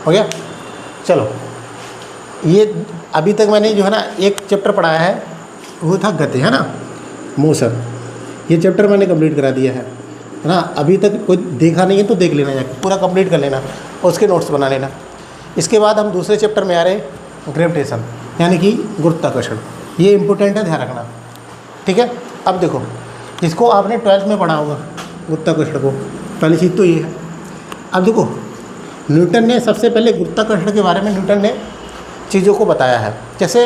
हो गया। चलो, ये अभी तक मैंने जो है ना एक चैप्टर पढ़ाया है, वो था गति, है ना, मोशन। ये चैप्टर मैंने कंप्लीट करा दिया है ना। अभी तक कोई देखा नहीं है तो देख लेना, जाके पूरा कंप्लीट कर लेना और उसके नोट्स बना लेना। इसके बाद हम दूसरे चैप्टर में आ रहे हैं ग्रेविटेशन, यानी कि गुरुत्वाकर्षण। ये इंपॉर्टेंट है, ध्यान रखना, ठीक है। अब देखो, इसको आपने 12th में पढ़ा होगा, गुरुत्वाकर्षण को, पहली चीज़ तो ये है। अब देखो, न्यूटन ने सबसे पहले गुरुत्वाकर्षण के बारे में न्यूटन ने चीज़ों को बताया है। जैसे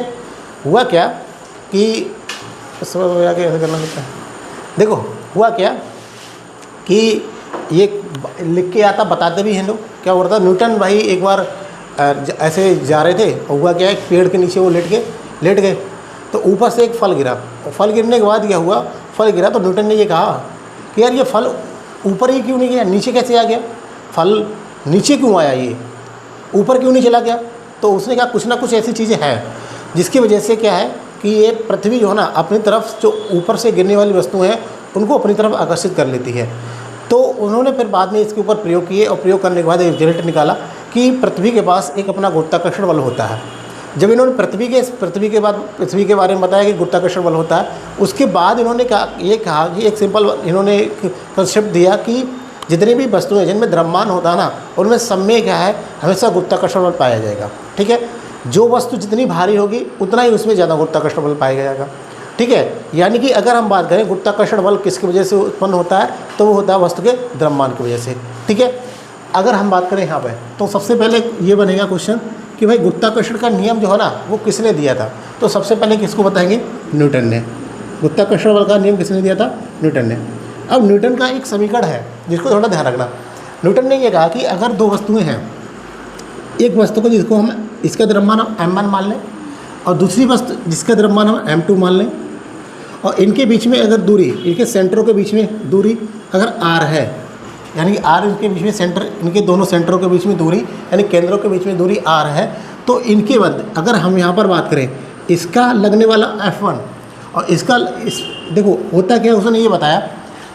हुआ क्या कि कैसे करना होता है, देखो हुआ क्या कि ये लिख के आता, बताते भी हैं लोग। क्या हो रहा था, न्यूटन भाई एक बार ऐसे जा रहे थे और हुआ क्या, एक पेड़ के नीचे वो लेट गए तो ऊपर से एक फल गिरा। और फल गिरने के बाद क्या हुआ, फल गिरा तो न्यूटन ने ये कहा कि यार ये फल ऊपर ही क्यों नहीं गया, नीचे कैसे आ गया, फल नीचे क्यों आया, ये ऊपर क्यों नहीं चला गया। तो उसने कहा कुछ ना कुछ ऐसी चीज़ें हैं जिसकी वजह से क्या है कि ये पृथ्वी जो है ना अपनी तरफ, जो ऊपर से गिरने वाली वस्तुएं हैं उनको अपनी तरफ आकर्षित कर लेती है। तो उन्होंने फिर बाद में इसके ऊपर प्रयोग किए और प्रयोग करने के बाद एक रिजल्ट निकाला कि पृथ्वी के पास एक अपना गुरुत्वाकर्षण बल होता है। जब इन्होंने पृथ्वी के बारे में बताया कि गुरुत्वाकर्षण बल होता है, उसके बाद इन्होंने कहा कि एक सिंपल इन्होंने कंसेप्ट दिया कि जितनी भी वस्तुएं जिनमें द्रव्यमान होता है ना, उनमें सब में क्या है, हमेशा गुरुत्वाकर्षण बल पाया जाएगा, ठीक है। जो वस्तु जितनी भारी होगी उतना ही उसमें ज़्यादा गुरुत्वाकर्षण बल पाया जाएगा, ठीक है। यानी कि अगर हम बात करें गुरुत्वाकर्षण बल किसकी वजह से उत्पन्न होता है, तो वो होता है वस्तु के द्रव्यमान की वजह से, ठीक है। अगर हम बात करें यहाँ पे, तो सबसे पहले ये बनेगा क्वेश्चन कि भाई गुरुत्वाकर्षण का नियम जो है ना वो किसने दिया था। तो सबसे पहले किसको बताएंगे, न्यूटन ने। गुरुत्वाकर्षण बल का नियम किसने दिया था, न्यूटन ने। अब न्यूटन का एक समीकरण है जिसको थोड़ा ध्यान रखना। न्यूटन ने ये कहा कि अगर दो वस्तुएं हैं, एक वस्तु को जिसको हम इसका द्रव्यमान हम m1 मान लें और दूसरी वस्तु जिसका द्रव्यमान हम m2 मान लें, और इनके बीच में अगर दूरी, इनके सेंटरों के बीच में दूरी अगर r है, यानी कि r इनके बीच में सेंटर, इनके दोनों सेंटरों के बीच में दूरी यानी केंद्रों के बीच में दूरी r है, तो इनके बाद अगर हम यहाँ पर बात करें इसका लगने वाला F1 और इसका देखो होता क्या, उसने ये बताया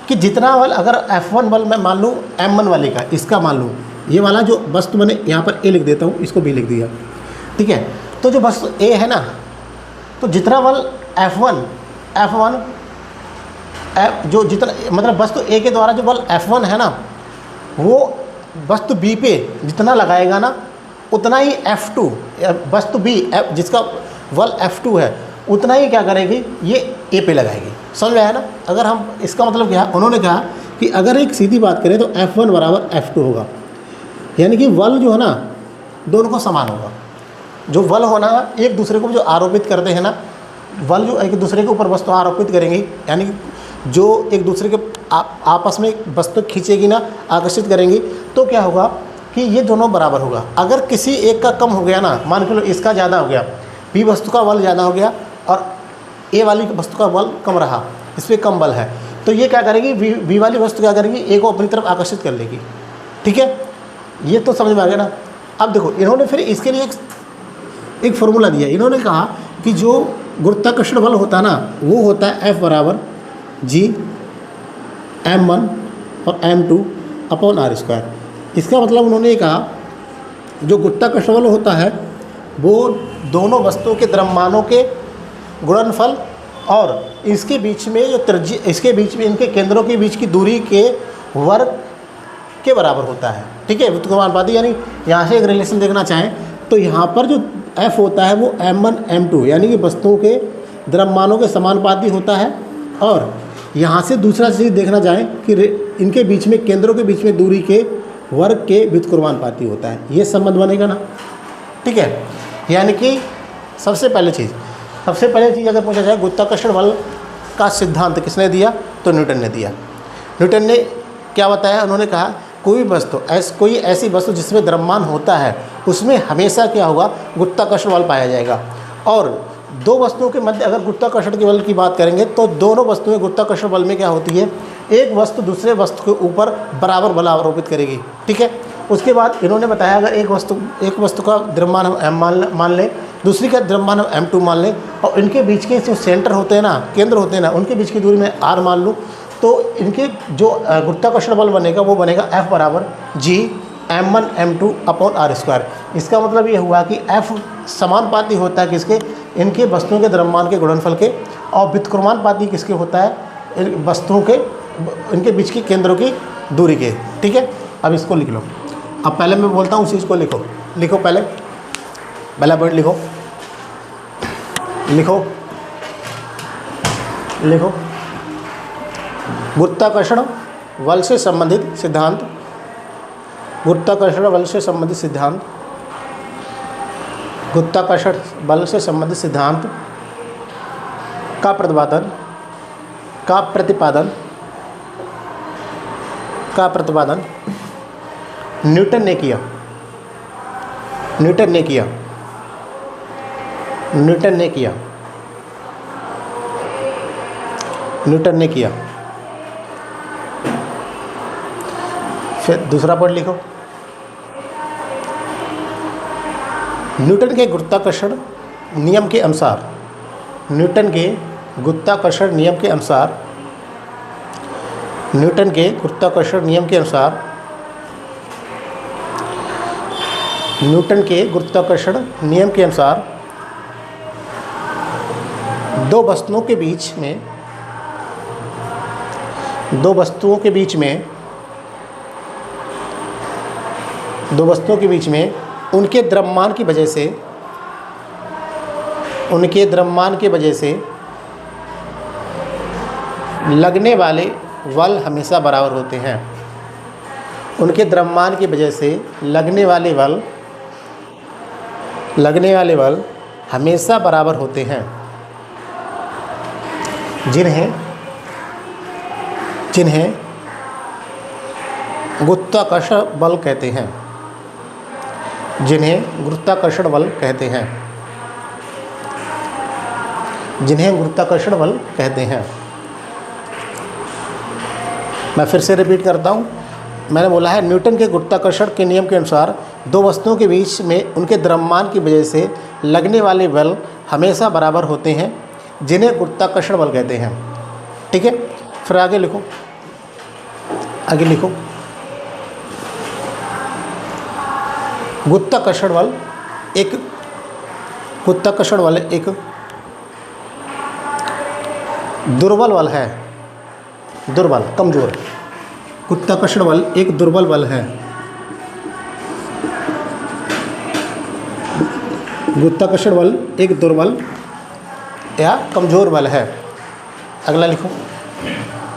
कि जितना बल अगर F1 बल मैं मान लूँ M1 वाले का, इसका मान लूँ ये वाला जो वस्तु मैंने यहाँ पर A लिख देता हूँ, इसको B लिख दिया, ठीक है। तो जो वस्तु A है ना, तो जितना बल F1 जो जितना मतलब वस्तु A के द्वारा जो बल F1 है ना, वो वस्तु B पे जितना लगाएगा ना उतना ही F2 वस्तु B जिसका बल F2 है उतना ही क्या करेगी, ये A पे लगाएगी। समझ में आया ना। अगर हम इसका मतलब क्या, उन्होंने कहा कि अगर एक सीधी बात करें तो F1 बराबर F2 होगा, यानी कि बल जो है ना दोनों को समान होगा। जो बल होना एक दूसरे को जो आरोपित करते हैं ना, बल जो एक दूसरे के ऊपर वस्तु आरोपित करेंगी, यानी जो एक दूसरे के आपस में वस्तु खींचेगी ना, आकर्षित करेंगी, तो क्या होगा कि ये दोनों बराबर होगा। अगर किसी एक का कम हो गया ना, मान के लो इसका ज़्यादा हो गया, बी वस्तु का बल ज़्यादा हो गया और ए वाली वस्तु का बल कम रहा, इस पर कम बल है, तो ये क्या करेगी, बी वाली वस्तु क्या करेगी, ए को अपनी तरफ आकर्षित कर लेगी, ठीक है। ये तो समझ में आ गया ना। अब देखो इन्होंने फिर इसके लिए एक फॉर्मूला दिया। इन्होंने कहा कि जो गुरुत्वाकर्षण बल होता है ना, वो होता है F बराबर G M1 और M2 अपॉन R²। इसका मतलब उन्होंने ये कहा जो गुरुत्वाकर्षण बल होता है वो दोनों वस्तुओं के द्रव्यमानों के गुणनफल और इसके बीच में जो त्रिज्या, इसके बीच में इनके केंद्रों के बीच की दूरी के वर्ग के बराबर होता है, ठीक है। व्युत्क्रमानुपाती, यानी यहाँ से एक रिलेशन देखना चाहें तो यहाँ पर जो F होता है वो M1 M2 यानी कि वस्तुओं के द्रव्यमानों के समानुपाती होता है, और यहाँ से दूसरा चीज़ देखना चाहें कि इनके बीच में केंद्रों के बीच में दूरी के वर्ग के व्युत्क्रमानुपाती होता है। ये संबंध बनेगा ना, ठीक है। यानी कि सबसे पहले चीज़ अगर पूछा जाए गुरुत्वाकर्षण बल का सिद्धांत किसने दिया, तो न्यूटन ने दिया। न्यूटन ने क्या बताया, उन्होंने कहा कोई ऐसी वस्तु जिसमें द्रव्यमान होता है उसमें हमेशा क्या होगा, गुरुत्वाकर्षण बल पाया जाएगा। और दो वस्तुओं के मध्य अगर गुरुत्वाकर्षण के बल की बात करेंगे तो दोनों वस्तुएं गुरुत्वाकर्षण बल में क्या होती है, एक वस्तु दूसरे वस्तु के ऊपर बराबर बल आरोपित करेगी, ठीक है। उसके बाद इन्होंने बताया अगर एक वस्तु का द्रव्यमान हम M मान लें, दूसरी का द्रव्यमान हम M2 मान लें, और इनके बीच के जो सेंटर होते हैं ना, केंद्र होते हैं ना, उनके बीच की दूरी में R मान लूँ, तो इनके जो गुरुत्वाकर्षण बल बनेगा वो बनेगा F बराबर G m1 m2 upon are square. इसका मतलब ये हुआ कि f समानुपाती होता है किसके, इनके वस्तुओं के द्रव्यमान के गुणनफल के, और व्युत्क्रमानुपाती किसके होता है, वस्तुओं के इनके बीच की केंद्रों की दूरी के। ठीक है, अब इसको लिख लो। अब पहले मैं बोलता हूँ उसी चीज़ को लिखो, लिखो पहले पहला पॉइंट लिखो, लिखो लिखो गुरुत्वाकर्षण बल से संबंधित सिद्धांत, गुरुत्वाकर्षण बल से संबंधित सिद्धांत, गुरुत्वाकर्षण बल से संबंधित सिद्धांत का प्रतिपादन न्यूटन ने किया, न्यूटन ने किया, न्यूटन ने किया, न्यूटन ने किया। फिर दूसरा पॉइंट लिखो, न्यूटन के गुरुत्वाकर्षण नियम के अनुसार, न्यूटन के गुरुत्वाकर्षण नियम के अनुसार, न्यूटन के गुरुत्वाकर्षण नियम के अनुसार, न्यूटन के गुरुत्वाकर्षण नियम के अनुसार दो वस्तुओं के बीच में, दो वस्तुओं के बीच में, दो वस्तुओं के बीच में उनके द्रव्यमान की वजह से, उनके द्रव्यमान की वजह से लगने वाले बल हमेशा बराबर होते हैं। उनके द्रव्यमान की वजह से लगने वाले बल हमेशा बराबर होते हैं, जिन्हें गुरुत्वाकर्षण बल कहते हैं, जिन्हें गुरुत्वाकर्षण बल कहते हैं, जिन्हें गुरुत्वाकर्षण बल कहते हैं। मैं फिर से रिपीट करता हूँ, मैंने बोला है न्यूटन के गुरुत्वाकर्षण के नियम के अनुसार दो वस्तुओं के बीच में उनके द्रव्यमान की वजह से लगने वाले बल हमेशा बराबर होते हैं, जिन्हें गुरुत्वाकर्षण बल कहते हैं। ठीक है, फिर आगे लिखो, आगे लिखो। गुरुत्वाकर्षण बल एक दुर्बल बल है, दुर्बल, कमज़ोर। गुरुत्वाकर्षण बल एक दुर्बल बल है, गुरुत्वाकर्षण बल एक दुर्बल या कमज़ोर बल है। अगला लिखो,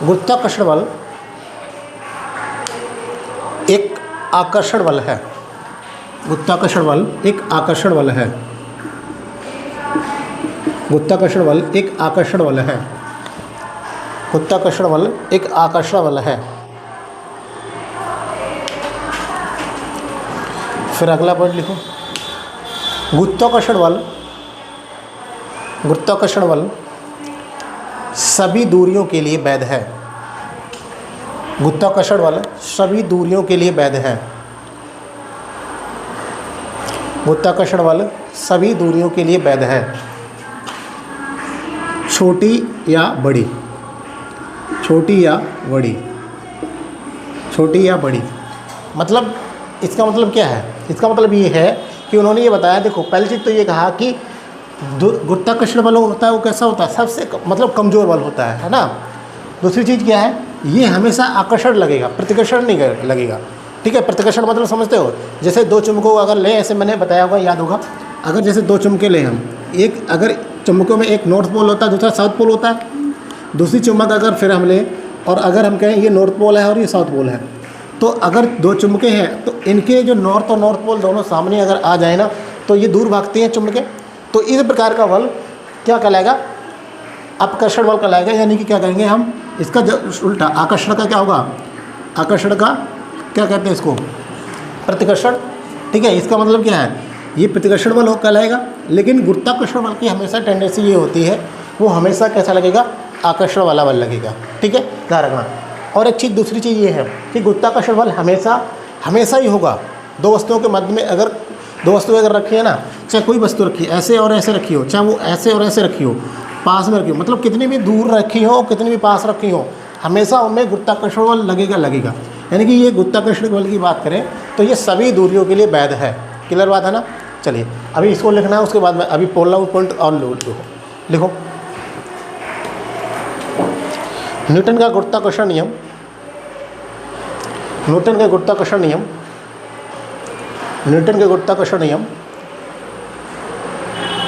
गुरुत्वाकर्षण बल एक आकर्षण बल है, गुरुत्वाकर्षण बल एक आकर्षण बल है, गुरुत्वाकर्षण बल एक आकर्षण बल है, गुरुत्वाकर्षण बल एक आकर्षण बल है। फिर अगला पॉइंट लिखो, गुरुत्वाकर्षण बल सभी दूरियों के लिए वैध है, गुरुत्वाकर्षण बल सभी दूरियों के लिए वैध है, गुरुत्वाकर्षण बल सभी दूरियों के लिए वैध है, छोटी या बड़ी, छोटी या बड़ी, छोटी या बड़ी। मतलब इसका मतलब क्या है, इसका मतलब ये है कि उन्होंने ये बताया, देखो पहली चीज़ तो ये कहा कि गुरुत्वाकर्षण बल होता है वो कैसा होता है, सबसे मतलब कमज़ोर बल होता है ना। दूसरी चीज़ क्या है, ये हमेशा आकर्षण लगेगा, प्रतिकर्षण नहीं लगेगा। ठीक है, प्रतिकर्षण मतलब समझते हो, जैसे दो चुम्बकों को अगर ले, ऐसे मैंने बताया होगा, याद होगा, अगर जैसे दो चुम्बकें ले हम, एक अगर चुम्बकों में एक नॉर्थ पोल होता है, दूसरा साउथ पोल होता है। दूसरी चुम्बक अगर फिर हम लें और अगर हम कहें ये नॉर्थ पोल है और ये साउथ पोल है, तो अगर दो चुम्बकें हैं तो इनके जो नॉर्थ और नॉर्थ पोल दोनों सामने अगर आ जाए ना, तो ये दूर भागती हैं चुम्बकें। तो इस प्रकार का बल क्या कहलाएगा, अपकर्षण बल कहलाएगा। यानी कि क्या कहेंगे हम, इसका उल्टा आकर्षण का क्या होगा, आकर्षण का क्या कहते हैं इसको, प्रतिकर्षण। ठीक है, इसका मतलब क्या है, ये प्रतिकर्षण बल कहलाएगा। लेकिन गुरुत्वाकर्षण बल की हमेशा टेंडेंसी ये होती है, वो हमेशा कैसा लगेगा, आकर्षण वाला बल लगेगा। ठीक है, ध्यान रखना। और एक चीज़, दूसरी चीज़ ये है कि गुरुत्वाकर्षण बल हमेशा ही होगा। दो वस्तुओं के मध्य में अगर दो वस्तुएं अगर रखी है ना, चाहे कोई वस्तु रखी है, ऐसे और ऐसे रखी हो, चाहे वो ऐसे और ऐसे रखी हो, पास में रखी हो, मतलब कितनी भी दूर रखी हो, कितनी भी पास रखी हो, हमेशा उनमें गुरुत्वाकर्षण बल लगेगा। यानी कि ये गुरुत्वाकर्षण बल की बात करें तो ये सभी दूरियों के लिए वैध है। क्लियर बात है ना। चलिए अभी इसको लिखना है, उसके बाद में अभी पोलर पॉइंट और लिखो। न्यूटन का गुरुत्वाकर्षण नियम, न्यूटन के गुरुत्वाकर्षण नियम, न्यूटन के गुरुत्वाकर्षण नियम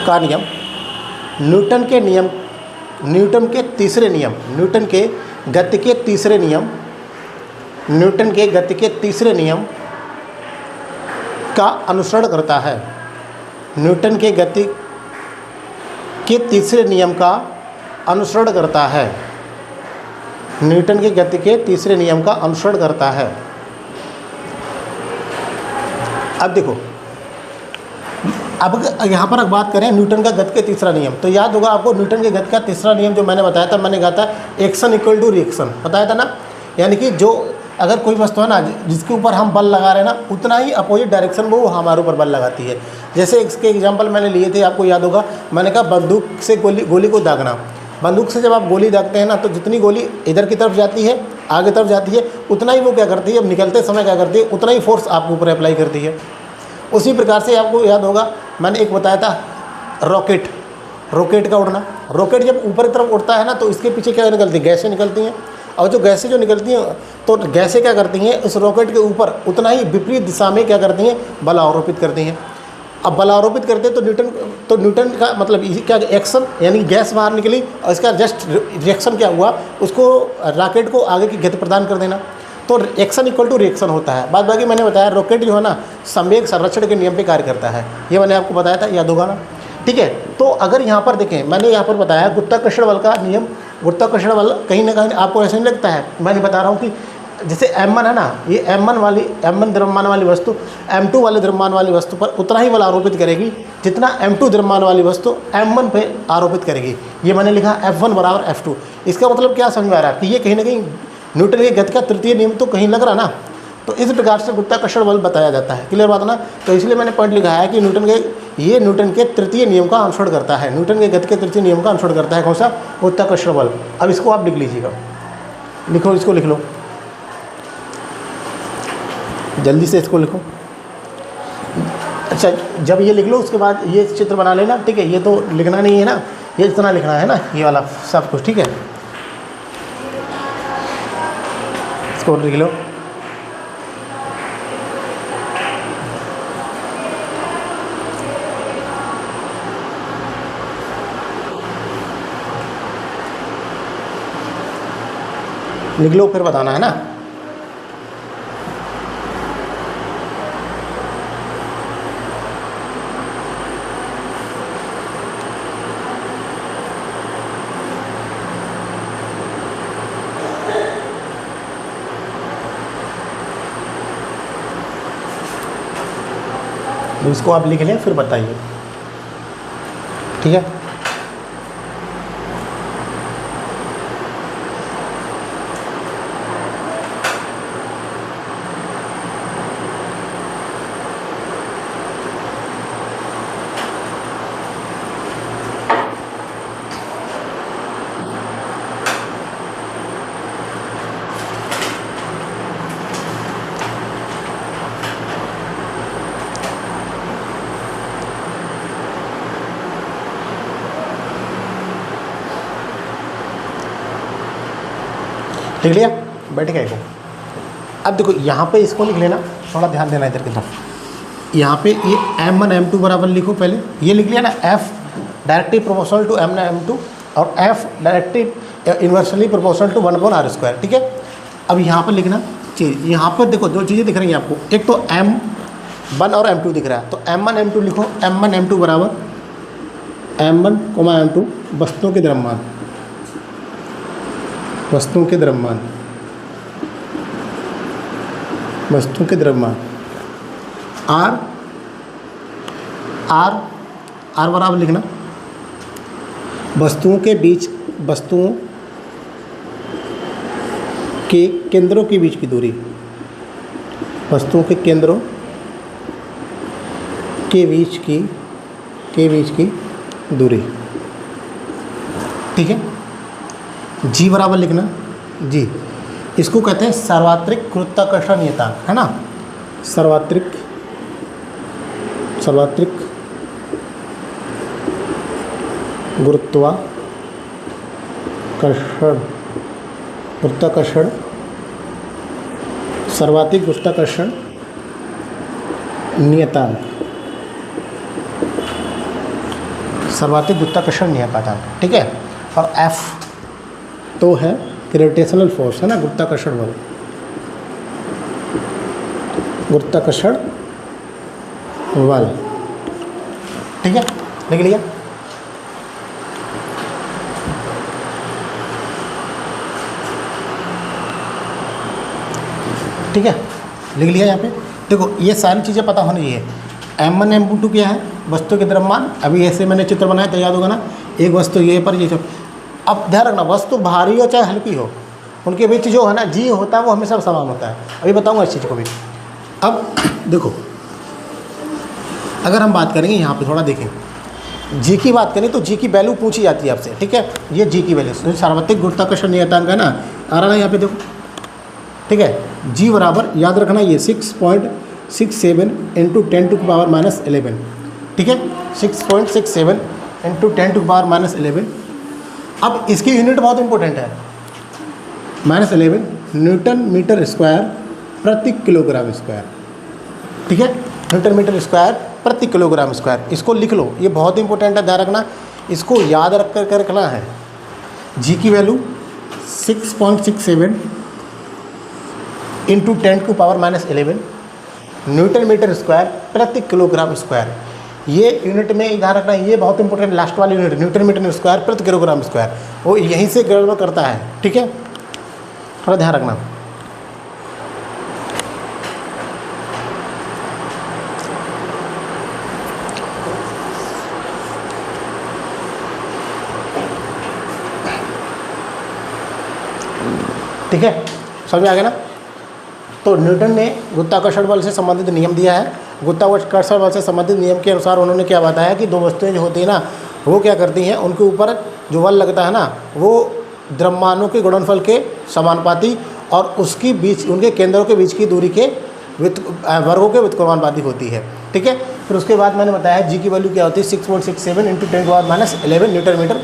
का नियम, न्यूटन के नियम, न्यूटन के तीसरे नियम, न्यूटन के गति के तीसरे नियम, न्यूटन के गति के तीसरे नियम का अनुसरण करता है। न्यूटन के गति के तीसरे नियम का अनुसरण करता है। न्यूटन के गति के तीसरे नियम का अनुसरण करता है। अब देखो, अब यहाँ पर अगर बात करें न्यूटन का गति के तीसरा नियम, तो याद होगा आपको न्यूटन के गति का तीसरा नियम जो मैंने बताया था, मैंने कहा था एक्शन इक्वल टू रिएक्शन, बताया था ना। यानी कि जो अगर कोई वस्तु है ना जिसके ऊपर हम बल लगा रहे हैं ना, उतना ही अपोजिट डायरेक्शन में वो हमारे ऊपर बल लगाती है। जैसे इसके एग्जांपल मैंने लिए थे, आपको याद होगा, मैंने कहा बंदूक से गोली को दागना। बंदूक से जब आप गोली दागते हैं ना, तो जितनी गोली इधर की तरफ जाती है, आगे तरफ जाती है, उतना ही वो क्या करती है, अब निकलते समय क्या करती है, उतना ही फोर्स आपके ऊपर अप्लाई करती है। उसी प्रकार से आपको याद होगा मैंने एक बताया था रॉकेट का उड़ना। रॉकेट जब ऊपर की तरफ उड़ता है ना, तो इसके पीछे क्या निकलती है, गैसें निकलती हैं। और जो गैसें जो निकलती हैं, तो गैसें क्या करती हैं, उस रॉकेट के ऊपर उतना ही विपरीत दिशा में क्या करती हैं, बल आरोपित करती हैं। अब बल आरोपित करते हैं तो न्यूटन का मतलब क्या एक्शन, यानी गैस बाहर निकली और इसका जस्ट रिएक्शन क्या हुआ, उसको रॉकेट को आगे की गति प्रदान कर देना। तो एक्शन इक्वल टू रिएक्शन होता है। बाद बाकी मैंने बताया रॉकेट जो है ना संवेग संरक्षण के नियम पे कार्य करता है, ये मैंने आपको बताया था, याद होगा ना। ठीक है, तो अगर यहाँ पर देखें, मैंने यहाँ पर बताया गुरुत्वाकर्षण बल का नियम। गुरुत्वाकर्षण बल कहीं ना कहीं आपको ऐसा नहीं लगता है, मैंने बता रहा हूँ कि जैसे m1 है ना, ये m1 द्रव्यमान वाली वस्तु m2 वाले द्रव्यमान वाली वस्तु पर उतना ही बल आरोपित करेगी जितना m2 द्रव्यमान वाली वस्तु m1 पे आरोपित करेगी। ये मैंने लिखा F1 बराबर F2। इसका मतलब क्या समझ में आ रहा है कि ये कहीं ना कहीं न्यूटन के गति का तृतीय नियम तो कहीं लग रहा ना। तो इस प्रकार से गुरुत्वाकर्षण बल बताया जाता है। क्लियर बात ना। तो इसलिए मैंने पॉइंट लिखा है कि न्यूटन के तृतीय नियम का अनुसरण करता है। न्यूटन के गति के तृतीय नियम का अनुसरण करता है कौन सा, गुरुत्वाकर्षण बल। अब इसको आप लिख लीजिएगा, लिखो, इसको लिख लो, जल्दी से इसको लिखो। अच्छा, जब ये लिख लो उसके बाद ये चित्र बना लेना। ठीक है, ये तो लिखना नहीं है ना, ये इतना लिखना है ना, ये वाला सब कुछ। ठीक है, इसको लिख लो। लिख लो, फिर बताना है ना। तो इसको आप लिख लें, फिर बताइए। ठीक है, लिख लिया, बैठ गए। अब देखो यहाँ पे इसको लिख लेना, थोड़ा ध्यान देना इधर की तरफ। यहाँ पे ये m1 m2 बराबर लिखो, पहले ये लिख लिया ना, f directly proportional to m m2 और f directly inversely proportional to 1/r²। ठीक है, अब यहाँ पर लिखना चीज़, यहाँ पर देखो दो चीज़ें दिख रही हैं आपको, एक तो m1 और m2 दिख रहा है, तो m1 m2 लिखो। m1 m2 बराबर m1 m2 वस्तुओं के द्रव्यमान, वस्तुओं के द्रव्यमान, वस्तुओं के द्रव्यमान आर आर आर बराबर लिखना वस्तुओं के बीच, वस्तुओं के केंद्रों के बीच की दूरी, वस्तुओं के केंद्रों के बीच की दूरी। ठीक है, जी बराबर लिखना, जी इसको कहते हैं सार्वत्रिक गुरुत्वाकर्षण नियतांक, है ना। सार्वत्रिक गुरुत्वाकर्षण सर्वाधिक गुरुत्वाकर्षण नियतांक, सर्वाधिक गुरुत्वाकर्षण नियतांक, ठीक है। और F तो है ग्रेविटेशनल फोर्स, है ना, गुरुत्वाकर्षण बल, गुरुत्वाकर्षण बल, ठीक है, लिख लिया। ठीक है, लिख लिया यहाँ पे। देखो ये सारी चीज़ें पता होनी चाहिए। M1 M2 क्या है, वस्तु के द्रव्यमान। अभी ऐसे मैंने चित्र बनाया तो याद होगा ना, एक वस्तु ये पर ये। अब ध्यान रखना, वस्तु भारी हो चाहे हल्की हो, उनके बीच जो है ना जी होता है वो हमेशा समान होता है। अभी बताऊंगा इस चीज़ को भी। अब देखो, अगर हम बात करेंगे यहाँ पे थोड़ा देखें, जी की बात करें तो जी की वैल्यू पूछी जाती है आपसे, ठीक है। ये जी की वैल्यू सार्वत्रिक गुरुत्वाकर्षण नियतांक है ना, आ रहा है यहाँ पे देखो, ठीक है। जी बराबर याद रखना ये 6.67 इंटू 10⁻⁻11, ठीक है, 6.67 इंटू 10⁻⁻11। अब इसकी यूनिट बहुत इंपॉर्टेंट है, -11 न्यूटन मीटर स्क्वायर प्रति किलोग्राम स्क्वायर, ठीक है, न्यूटन मीटर स्क्वायर प्रति किलोग्राम स्क्वायर। इसको लिख लो, ये बहुत इंपॉर्टेंट है, ध्यान रखना, इसको याद रख कर रखना है। जी की value 6.67 into 10⁻⁻11 newton metre square प्रति किलोग्राम स्क्वायर। ये यूनिट में ध्यान रखना, ये बहुत इंपॉर्टेंट लास्ट वाली यूनिट, न्यूटन मीटर स्क्वायर प्रति किलोग्राम स्क्वायर, वो यहीं से गड़बड़ करता है, ठीक है, थोड़ा ध्यान रखना। ठीक है, समझ में आ गया ना। तो न्यूटन ने गुरुत्वाकर्षण बल से संबंधित नियम दिया है। गुरुत्वाकर्षण बल से संबंधित नियम के अनुसार उन्होंने क्या बताया कि दो वस्तुएं जो होती हैं ना, वो क्या करती हैं, उनके ऊपर जो बल लगता है ना, वो द्रव्यमानों के गुणनफल के समानुपाती और उसकी बीच, उनके केंद्रों के बीच की दूरी के वर्गों के व्युत्क्रमानुपाती होती है, ठीक है। फिर उसके बाद मैंने बताया जी की वैल्यू क्या होती है, 6.67 इंटू 10⁻⁻11 न्यूटन मीटर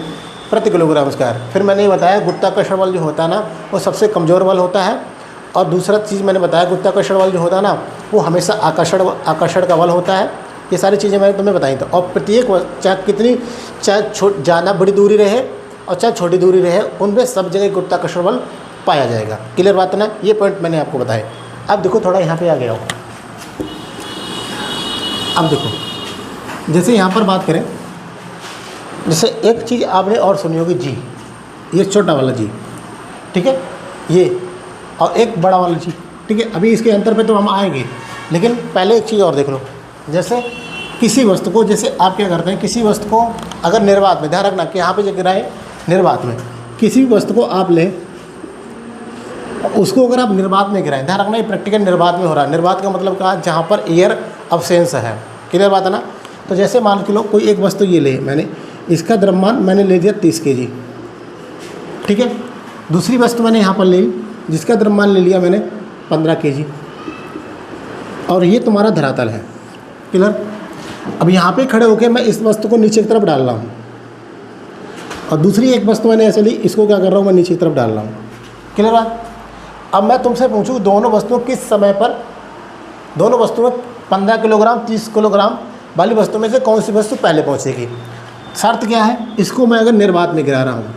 प्रति किलोग्राम स्क्वायर। फिर मैंने ये बताया गुरुत्वाकर्षण बल जो होता है ना, वो सबसे कमज़ोर बल होता है। और दूसरा चीज़ मैंने बताया, गुरुत्वाकर्षण बल जो होता है ना, वो हमेशा आकर्षण का बल होता है। ये सारी चीज़ें मैंने तुम्हें बताई थी। और प्रत्येक चाहे ज़्यादा बड़ी दूरी रहे और चाहे छोटी दूरी रहे, उनमें सब जगह गुरुत्वाकर्षण बल पाया जाएगा। क्लियर बात है ना, ये पॉइंट मैंने आपको बताए। अब देखो थोड़ा यहाँ पे आ गया हो। अब देखो, जैसे यहाँ पर बात करें, जैसे एक चीज़ आपने और सुनी होगी, जी, ये छोटा वाला जी, ठीक है, ये, और एक बड़ा वाला जी, ठीक है। अभी इसके अंतर पे तो हम आएंगे, लेकिन पहले एक चीज़ और देख लो। जैसे किसी वस्तु को, जैसे आप क्या करते हैं, किसी वस्तु को अगर निर्वात में, ध्यान रखना कि यहाँ पे जो गिराए निर्वात में, किसी भी वस्तु को आप लें, उसको अगर आप निर्वात में गिराएं, ध्यान रखना ये प्रैक्टिकल निर्वात में हो रहा है। निर्वात का मतलब कहा, जहाँ पर एयर अब्सेंस है। क्लियर बात है ना। तो जैसे मान के लो कोई एक वस्तु ये ले, मैंने इसका द्रव्यमान मैंने ले दिया 30 kg, ठीक है। दूसरी वस्तु मैंने यहाँ पर ले ली, जिसका द्रव्यमान ले लिया मैंने 15 kg, और ये तुम्हारा धरातल है। क्लियर। अब यहाँ पे खड़े होकर मैं इस वस्तु को नीचे की तरफ डाल रहा हूँ, और दूसरी एक वस्तु मैंने ऐसे ली, इसको क्या कर रहा हूँ, मैं नीचे की तरफ डाल रहा हूँ। क्लियर बात। अब मैं तुमसे पूछूँ, दोनों वस्तुओं किस समय पर, दोनों वस्तुओं 15 किलोग्राम 30 किलोग्राम वाली वस्तु में से कौन सी वस्तु पहले पहुँचेगी। शर्त क्या है, इसको मैं अगर निर्वात में गिरा रहा हूँ,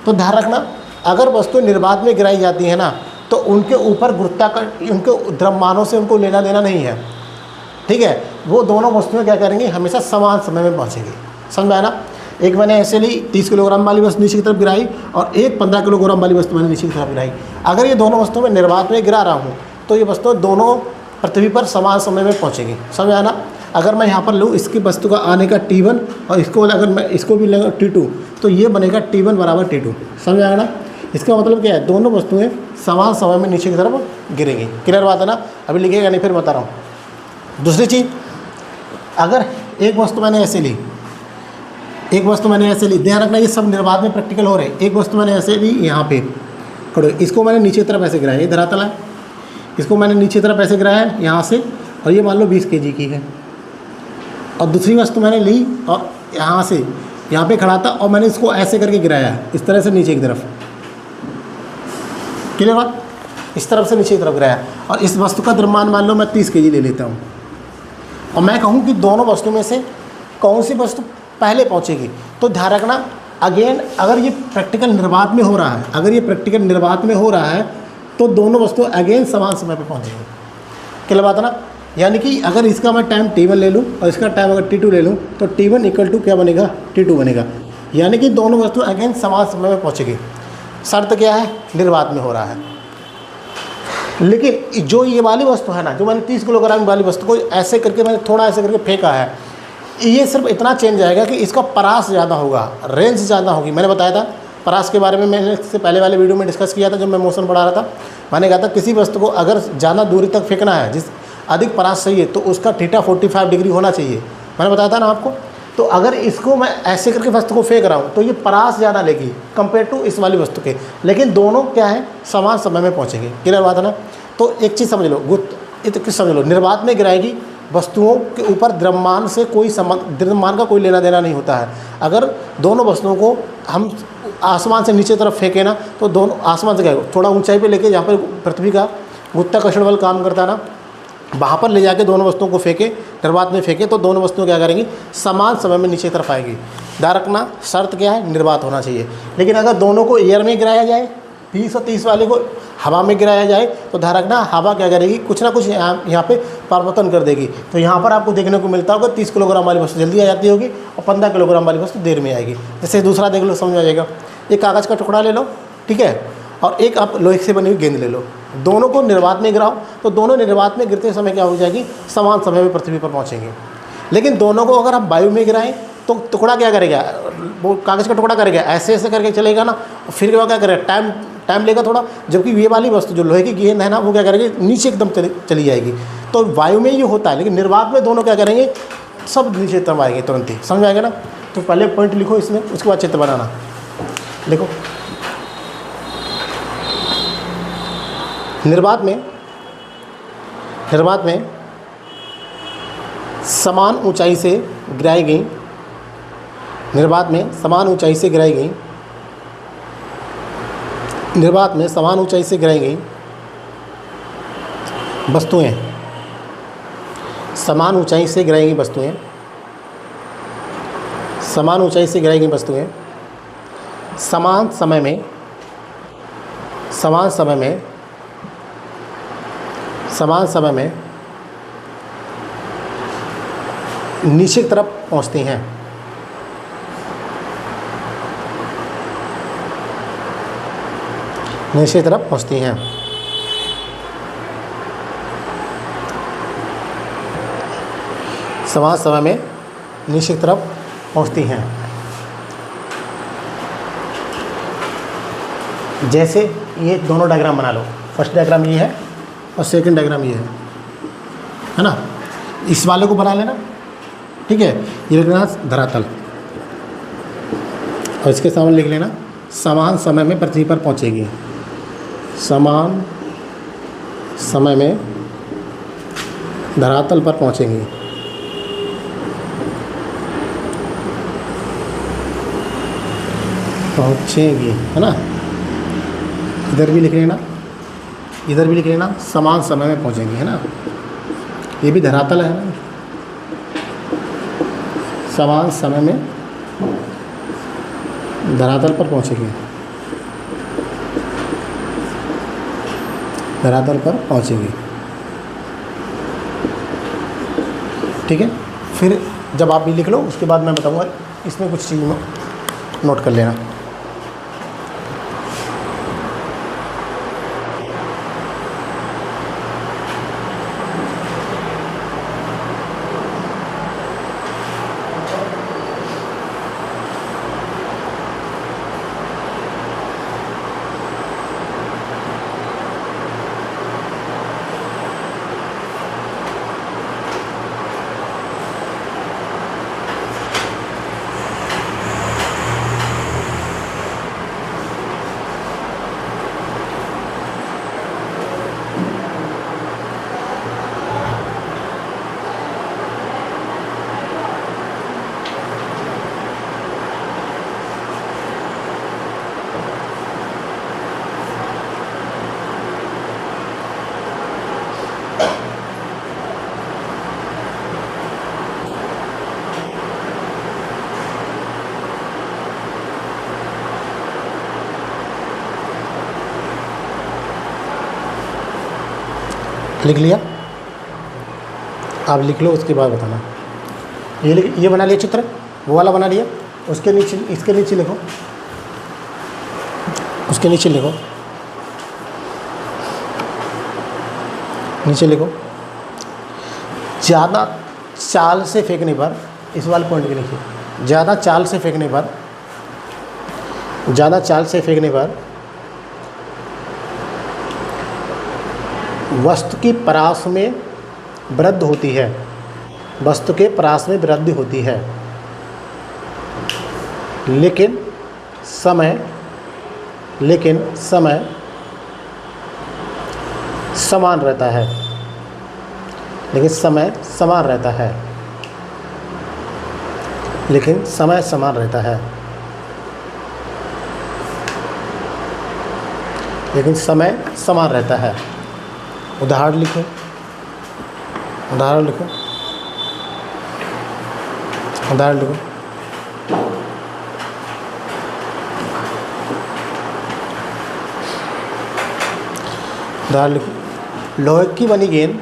तो ध्यान रखना, अगर वस्तु निर्वात में गिराई जाती है ना, तो उनके ऊपर उनके द्रव्यमानों से उनको लेना देना नहीं है, ठीक है। वो दोनों वस्तुएं क्या करेंगी, हमेशा समान समय में पहुँचेगी। समझ में आया ना। एक मैंने ऐसे ली 30 किलोग्राम वाली वस्तु नीचे की तरफ गिराई, और एक 15 किलोग्राम वाली वस्तु मैंने नीचे की तरफ गिराई। अगर ये दोनों वस्तुएं मैं निर्वात में गिरा रहा हूँ, तो ये वस्तुएं दोनों पृथ्वी पर समान समय में पहुँचेगी। समझ आया ना। अगर मैं यहाँ पर लूँ इसकी वस्तु का आने का T1, और इसको अगर मैं इसको भी लेंगे T2, तो ये बनेगा T1 बराबर T2। समझ आएगा ना। इसका मतलब क्या है, दोनों वस्तुएं समान समय में नीचे की तरफ गिरेंगी। क्लियर बात है ना। अभी लिखेगा नहीं, फिर बता रहा हूँ। दूसरी चीज़, अगर एक वस्तु मैंने ऐसे ली, एक वस्तु मैंने ऐसे ली, ध्यान रखना ये सब निर्वात में प्रैक्टिकल हो रहे हैं। एक वस्तु मैंने ऐसे ली यहाँ पे, खड़े, इसको मैंने नीचे की तरफ ऐसे गिराया, ये धरातल है, इसको मैंने नीचे की तरफ ऐसे गिराया है यहाँ से, और ये मान लो 20 kg की है, और दूसरी वस्तु मैंने ली और यहाँ से यहाँ पे खड़ा था और मैंने इसको ऐसे करके गिराया है, इस तरह से नीचे की तरफ, क्लियर बात, इस तरफ से नीचे की तरफ गिराया, और इस वस्तु का द्रव्यमान मान लो मैं 30 kg ले लेता हूँ, और मैं कहूँ कि दोनों वस्तु में से कौन सी वस्तु पहले पहुँचेगी। तो ध्यान रखना अगेन, अगर ये प्रैक्टिकल निर्वात में हो रहा है, अगर ये प्रैक्टिकल निर्वात में हो रहा है तो दोनों वस्तु अगेन समान समय पे पहुँचेंगी, क्लियर बात है ना। यानी कि अगर इसका मैं टाइम T1 ले लूँ और इसका टाइम अगर T2 ले लूँ तो T1 इक्वल टू क्या बनेगा, T2 बनेगा, यानी कि दोनों वस्तु अगेन समान समय में पहुँचेगी। शर्त क्या है, निर्वात में हो रहा है। लेकिन जो ये वाली वस्तु है ना, जो मैंने 30 किलोग्राम वाली वस्तु को ऐसे करके मैंने थोड़ा ऐसे करके फेंका है, ये सिर्फ इतना चेंज आएगा कि इसका परास ज़्यादा होगा, रेंज ज़्यादा होगी। मैंने बताया था परास के बारे में, मैंने इससे पहले वाले वीडियो में डिस्कस किया था जब मैं मोशन पढ़ा रहा था। मैंने कहा था किसी वस्तु को अगर ज़्यादा दूरी तक फेंकना है, जिस अधिक परास चाहिए, तो उसका थीटा 45 डिग्री होना चाहिए, मैंने बताया था ना आपको। तो अगर इसको मैं ऐसे करके वस्तु को फेंक रहा हूँ तो ये परास ज़्यादा लेगी कंपेयर टू इस वाली वस्तु के, लेकिन दोनों क्या है, समान समय में पहुँचेंगे, क्लियर बात है ना। तो एक चीज़ समझ लो, समझ लो, निर्वात में गिराएगी वस्तुओं के ऊपर द्रव्यमान से कोई द्रव्यमान का कोई लेना देना नहीं होता है। अगर दोनों वस्तुओं को हम आसमान से नीचे तरफ फेंके ना, तो दोनों आसमान से क्या, थोड़ा ऊंचाई पे लेके, जहाँ पर पृथ्वी का गुरुत्वाकर्षण बल काम करता है ना, वहाँ पर ले जाके दोनों वस्तुओं को फेंके, निर्वात में फेंके, तो दोनों वस्तुएं क्या करेंगी, समान समय में नीचे तरफ आएगी। ध्यान रखना शर्त क्या है, निर्वात होना चाहिए। लेकिन अगर दोनों को एयर में गिराया जाए, 30 और 30 वाले को हवा में गिराया जाए, तो ध्यान रखना हवा क्या करेगी, कुछ ना कुछ यहाँ पे परिवर्तन कर देगी। तो यहाँ पर आपको देखने को मिलता होगा 30 किलोग्राम वाली वस्तु जल्दी आ जाती होगी और 15 किलोग्राम वाली वस्तु देर में आएगी। जैसे दूसरा देख लो, समझ आ जाएगा। एक कागज़ का टुकड़ा ले लो, ठीक है, और एक आप लोहे से बनी हुई गेंद ले लो, दोनों को निर्वात में गिराओ, तो दोनों निर्वात में गिरते समय क्या हो जाएगी, समान समय में पृथ्वी पर पहुँचेंगे। लेकिन दोनों को अगर आप वायु में गिराएं तो टुकड़ा क्या करेगा, वो कागज़ का टुकड़ा करेगा, ऐसे ऐसे करके चलेगा ना, फिर क्या करेगा, टाइम लेगा थोड़ा। जबकि ये वाली वस्तु जो लोहे की गेंद है ना, वो क्या करेगी, नीचे एकदम चली जाएगी। तो वायु में ये होता है, लेकिन निर्वात में दोनों क्या करेंगे, सब नीचे तरफ आएंगे तुरंत ही, समझ आएगा ना। तो पहले पॉइंट लिखो इसमें, उसके बाद चित्र बनाना। देखो निर्वात में समान ऊंचाई से गिराई गई, निर्वात में समान ऊंचाई से गिराई गई, निर्वात में समान ऊंचाई से गिराई गई वस्तुएं, समान ऊंचाई से गिराई गई वस्तुएं, समान ऊंचाई से गिराई गई वस्तुएं समान समय में नीचे की तरफ पहुंचती हैं। नीचे की तरफ पहुंचती हैं। समान समय में नीचे की तरफ पहुंचती हैं। जैसे ये दोनों डायग्राम बना लो, फर्स्ट डायग्राम ये है और सेकंड डायग्राम ये है ना। इस वाले को बना लेना, ठीक है। ये लिख लेना धरातल, और इसके सामने लिख लेना समान समय में पृथ्वी पर पहुंचेगी, समान समय में धरातल पर पहुंचेंगी। है ना। इधर भी लिख लेना, इधर भी लिख लेना समान समय में पहुंचेंगे, है ना। ये भी धरातल है ना, समान समय में धरातल पर पहुंचेंगे, धरातल पर पहुंचेंगे, ठीक है। फिर जब आप भी लिख लो, उसके बाद मैं बताऊंगा, इसमें कुछ चीज़ नोट कर लेना। लिख लिया? आप लिख लो, उसके बाद बताना। ये बना लिया चित्र, वो वाला बना लिया, उसके नीचे, इसके नीचे लिखो, उसके नीचे लिखो, नीचे लिखो। ज़्यादा चाल से फेंकने पर, इस वाले पॉइंट के लिखिए, ज़्यादा चाल से फेंकने पर, ज़्यादा चाल से फेंकने पर वस्तु की परास में वृद्धि होती है, वस्तु के परास में वृद्धि होती है, लेकिन समय समान रहता है, लेकिन समय समान रहता है, लेकिन समय समान रहता है, लेकिन समय समान रहता है। उदाहरण लिखो, उदाहरण लिखो, उदाहरण लिखो। उदाहरण लिखो, लोहे की बनी गेंद,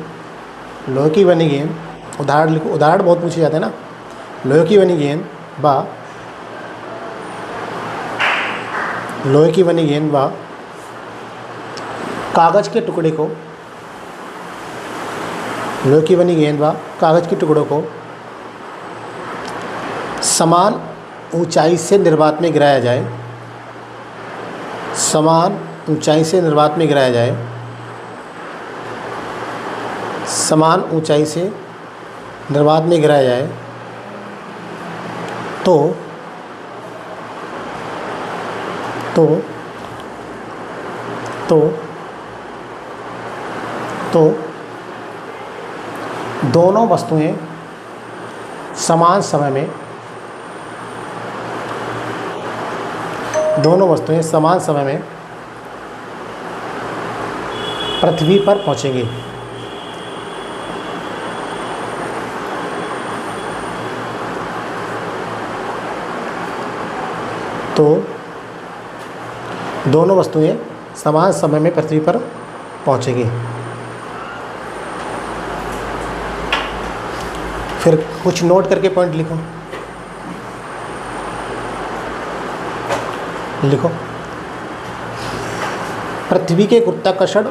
लोहे की बनी गेंद, उदाहरण लिखो, उदाहरण बहुत पूछे जाते हैं ना। लोहे की बनी गेंद व लोहे की बनी गेंद व कागज़ के टुकड़े को, लोहे की बनी गेंद व कागज़ के टुकड़ों को समान ऊंचाई से निर्वात में गिराया जाए, समान ऊंचाई से निर्वात में गिराया जाए, समान ऊंचाई से निर्वात में गिराया जाए तो दोनों वस्तुएं समान समय में, दोनों वस्तुएं समान समय में पृथ्वी पर पहुंचेंगी। तो दोनों वस्तुएं समान समय में पृथ्वी पर पहुंचेंगी। फिर कुछ नोट करके पॉइंट लिखो, लिखो। पृथ्वी के गुरुत्वाकर्षण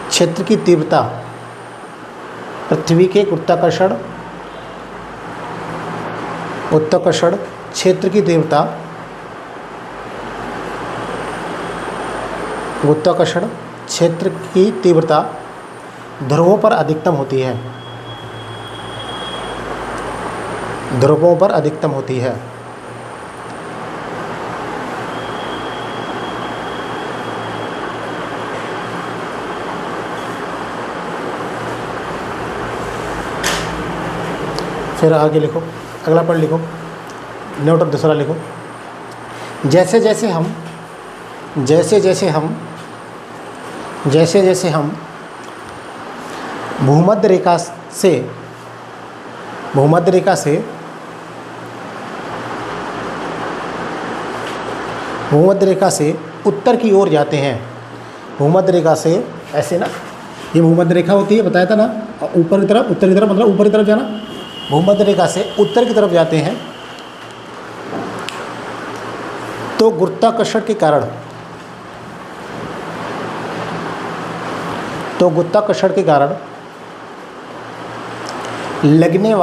क्षेत्र की तीव्रता, पृथ्वी के गुरुत्वाकर्षण क्षेत्र की तीव्रता, गुरुत्वाकर्षण क्षेत्र की तीव्रता ध्रुवों पर अधिकतम होती है, ध्रुवों पर अधिकतम होती है। फिर आगे लिखो, अगला पॉइंट लिखो, नोट दूसरा लिखो। जैसे जैसे हम भूमध्य रेखा से उत्तर की ओर जाते हैं, भूमध्य रेखा से ऐसे ना, ये भूमध्य रेखा होती है, बताया था ना, ऊपर की तरफ, उत्तर की तरफ, मतलब ऊपर की तरफ जाना। भूमध्य रेखा से उत्तर की तरफ जाते हैं तो गुरुत्वाकर्षण के कारण लगने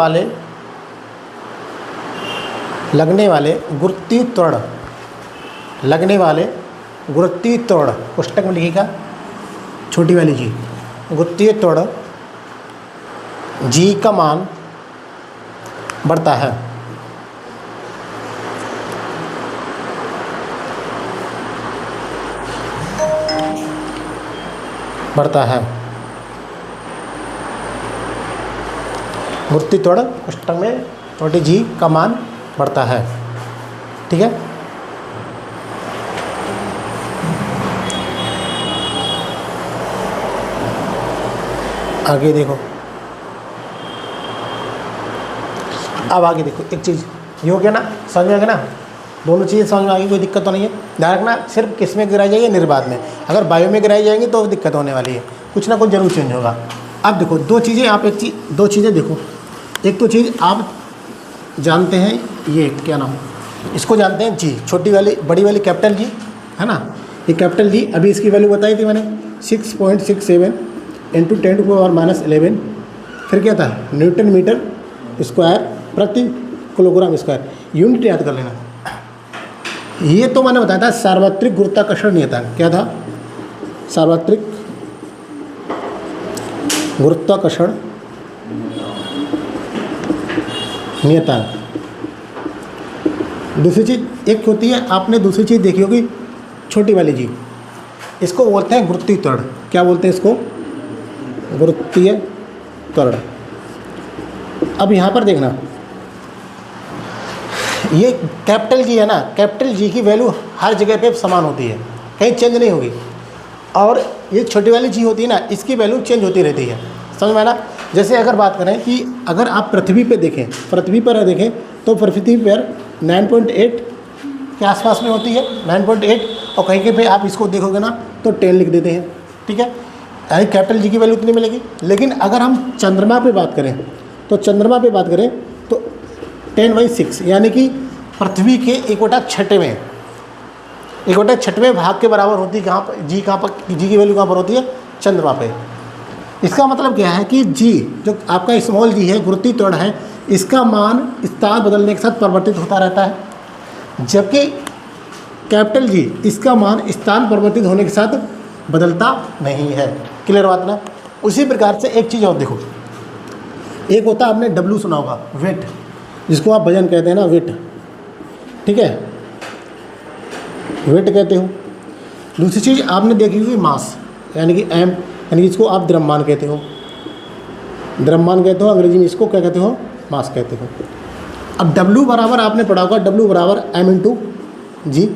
वाले गुरुत्वीय त्वरण, पुस्तक में लिखिएगा छोटी वाली जी, गुरुत्वीय त्वरण जी का मान बढ़ता है, गुरुत्वीय त्वरण पुस्तक में छोटी जी का मान बढ़ता है। ठीक है, आगे देखो, अब आगे देखो, एक चीज़ ये हो गया ना, समझ में आ गया ना, दोनों चीज़ें समझ में आ गई, कोई दिक्कत तो नहीं है। ध्यान रखना सिर्फ किस में गिराई जाएगी, निर्वात में। अगर वायु में गिराई जाएंगी तो दिक्कत होने वाली है। कुछ ना कुछ जरूर चेंज होगा। अब देखो दो चीज़ें, आप दो चीज़ें देखो। एक तो चीज़ आप जानते हैं, ये क्या नाम, इसको जानते हैं जी, छोटी वाली बड़ी वाली कैपिटल जी है ना, ये कैपिटल जी। अभी इसकी वैल्यू बताई थी मैंने 6.67 इंटू 10⁻11। फिर क्या था, न्यूटन मीटर स्क्वायर प्रति किलोग्राम स्क्वायर, यूनिट याद कर लेना। ये तो मैंने बताया था सार्वत्रिक गुरुत्वाकर्षण नियतांक। क्या था, सार्वत्रिक गुरुत्वाकर्षण नियतांक। दूसरी चीज़ एक होती है, आपने दूसरी चीज़ देखी होगी, छोटी वाली जी, इसको बोलते हैं गुरुत्वीय त्वरण। क्या बोलते हैं इसको, गुरुत्वीय त्वरण। अब यहाँ पर देखना, ये कैपिटल जी है ना, कैपिटल जी की वैल्यू हर जगह पे समान होती है, कहीं चेंज नहीं होगी। और ये छोटी वाली जी होती है ना, इसकी वैल्यू चेंज होती रहती है, समझ में आना। जैसे अगर बात करें कि अगर आप पृथ्वी पे देखें, पृथ्वी पर देखें तो पृथ्वी पर 9.8 के आसपास में होती है, 9.8, और कहीं के पे आप इसको देखोगे ना तो 10 लिख देते हैं, ठीक है, यानी कैपिटल जी की वैल्यू इतनी मिलेगी। लेकिन अगर हम चंद्रमा पे बात करें तो चंद्रमा पे बात करें तो 10/6 यानी कि पृथ्वी के 1/6वें भाग के बराबर होती है। कहाँ पर जी, कहाँ पर जी की वैल्यू कहाँ पर होती है, चंद्रमा पे। इसका मतलब क्या है कि जी जो आपका स्मॉल जी है, गुरुत्वीय त्वरण है, इसका मान स्थान बदलने के साथ परिवर्तित होता रहता है, जबकि कैपिटल जी इसका मान स्थान परिवर्तित होने के साथ बदलता नहीं है। क्लियर बात ना। उसी प्रकार से एक चीज़ और देखो, एक होता है, आपने डब्ल्यू सुना होगा, वेट, जिसको आप वजन कहते हैं ना, वेट, ठीक है, वेट कहते हो। दूसरी चीज़ आपने देखी हुई मास, यानी कि एम, यानी कि इसको आप द्रव्यमान कहते हो, द्रव्यमान कहते हो, अंग्रेजी में इसको क्या कहते हो, मास कहते हो। अब डब्ल्यू बराबर आपने पढ़ा होगा, डब्ल्यू बराबर एम इंटू जी,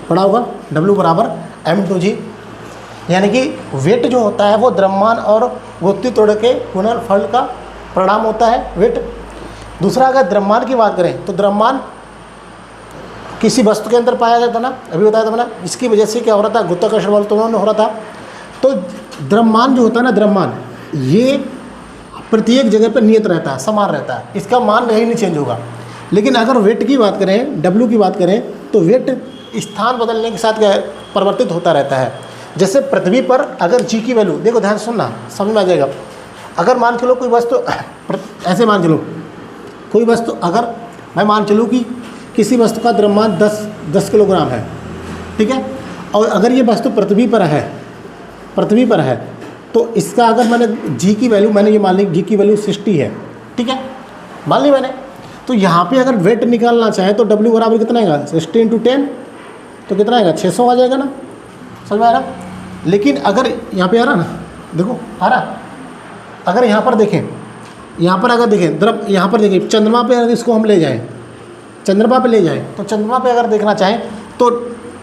पढ़ा होगा, डब्ल्यू बराबर एम इंटू जी, यानी कि वेट जो होता है वो द्रव्यमान और गुरुत्वीय त्वरण के गुणनफल का परिणाम होता है, वेट। दूसरा, अगर द्रव्यमान की बात करें तो द्रव्यमान किसी वस्तु के अंदर पाया जाता ना, अभी बताया था मैंने, इसकी वजह से क्या हो रहा था, गुरुत्वाकर्षण बल तो हो रहा था। तो द्रव्यमान जो होता है ना, द्रव्यमान ये प्रत्येक जगह पर नियत रहता है, समान रहता है, इसका मान कहीं नहीं चेंज होगा। लेकिन अगर वेट की बात करें, डब्ल्यू की बात करें, तो वेट स्थान बदलने के साथ क्या है, परिवर्तित होता रहता है। जैसे पृथ्वी पर अगर जी की वैल्यू, देखो ध्यान सुनना, समझ में आ जाएगा। अगर मान चलो कोई वस्तु, ऐसे मान चलो कोई वस्तु, अगर मैं मान चलूँ कि किसी वस्तु का द्रव्यमान 10 किलोग्राम है, ठीक है, और अगर ये वस्तु पृथ्वी पर है, तो इसका अगर मैंने जी की वैल्यू, मैंने ये मान ली जी की वैल्यू 60 है, ठीक है, मान ली मैंने। तो यहाँ पे अगर वेट निकालना चाहे तो डब्ल्यू बराबर कितना आएगा, 60 × 10, तो कितना आएगा, 600 आ जाएगा ना, समझ में आ रहा। लेकिन अगर यहाँ पे आ रहा ना, देखो आ रहा, अगर यहाँ पर देखें, यहाँ पर अगर देखें यहाँ पर देखिए चंद्रमा पे अगर इसको हम ले जाएं, चंद्रमा पे ले जाएं, तो चंद्रमा पे अगर देखना चाहें तो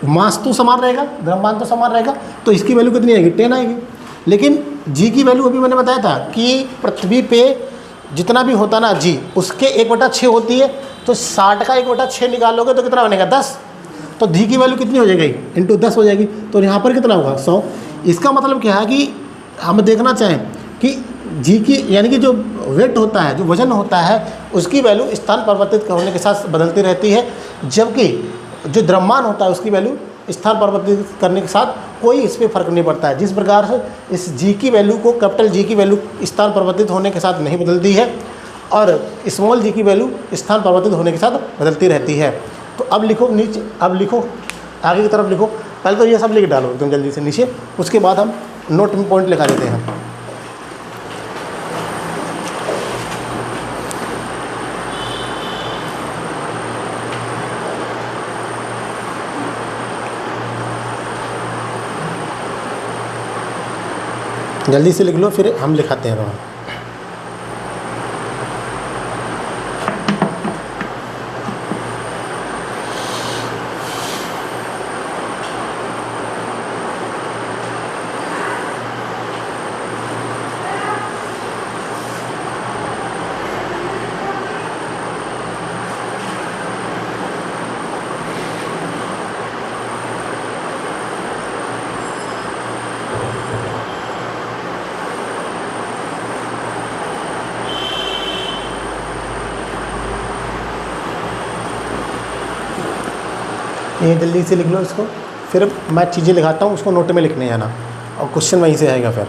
मास तो समान रहेगा, द्रव्यमान तो समान रहेगा, तो इसकी वैल्यू कितनी आएगी, 10 आएगी। लेकिन जी की वैल्यू अभी मैंने बताया था कि पृथ्वी पे जितना भी होता ना जी, उसके 1/6 होती है, तो 60 का 1/6 निकालोगे तो कितना बनेगा, 10। तो जी की वैल्यू कितनी हो जाएगी, इंटू 10 हो जाएगी, तो यहाँ पर कितना होगा, 100। इसका मतलब क्या है कि हम देखना चाहें कि जी की, यानी कि जो वेट होता है, जो वजन होता है, उसकी वैल्यू स्थान परिवर्तित होने के साथ बदलती रहती है, जबकि जो द्रव्यमान होता है उसकी वैल्यू स्थान परिवर्तित करने के साथ कोई इस पर फर्क नहीं पड़ता है। जिस प्रकार से इस जी की वैल्यू को, कैपिटल जी की वैल्यू स्थान परिवर्तित होने के साथ नहीं बदलती है, और स्मॉल जी की वैल्यू स्थान परिवर्तित होने के साथ बदलती रहती है। तो अब लिखो नीचे, अब लिखो आगे की तरफ लिखो, पहले तो ये सब लिख डालो एकदम जल्दी से नीचे, उसके बाद हम नोट में पॉइंट लिखा देते हैं। जल्दी से लिख लो, फिर हम लिखाते हैं वहाँ। ये जल्दी से लिख लो इसको, फिर मैं चीज़ें लिखाता हूँ, उसको नोट में लिखने जाना और क्वेश्चन वहीं से आएगा फिर।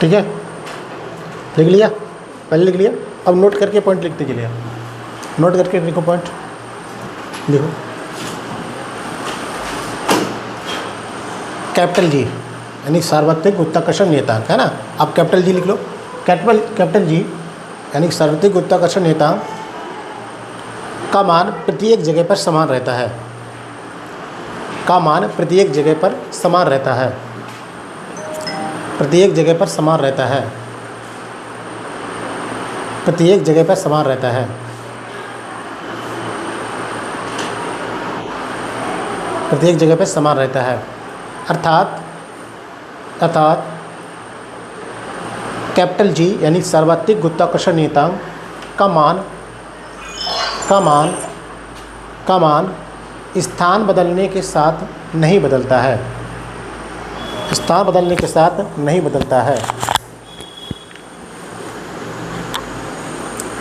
ठीक है, लिख लिया, पहले लिख लिया। अब नोट करके पॉइंट लिखते चलिए, नोट करके लिखो पॉइंट, लिखो। कैपिटल जी यानी सार्वत्रिक गुरुत्वाकर्षण नियतांक है ना। अब कैपिटल जी लिख लो। कैपिटल जी यानी सार्वत्रिक गुरुत्वाकर्षण नियतांक का मान प्रत्येक जगह पर समान रहता है, का मान प्रत्येक जगह पर समान रहता है, प्रत्येक जगह पर समान रहता है, प्रत्येक जगह पर समान रहता है, प्रत्येक जगह पर समान रहता है। अर्थात कैपिटल जी यानी सार्वत्रिक गुरुत्वाकर्षण नियतांक का मान स्थान बदलने के साथ नहीं बदलता है, स्थान बदलने के साथ नहीं बदलता है,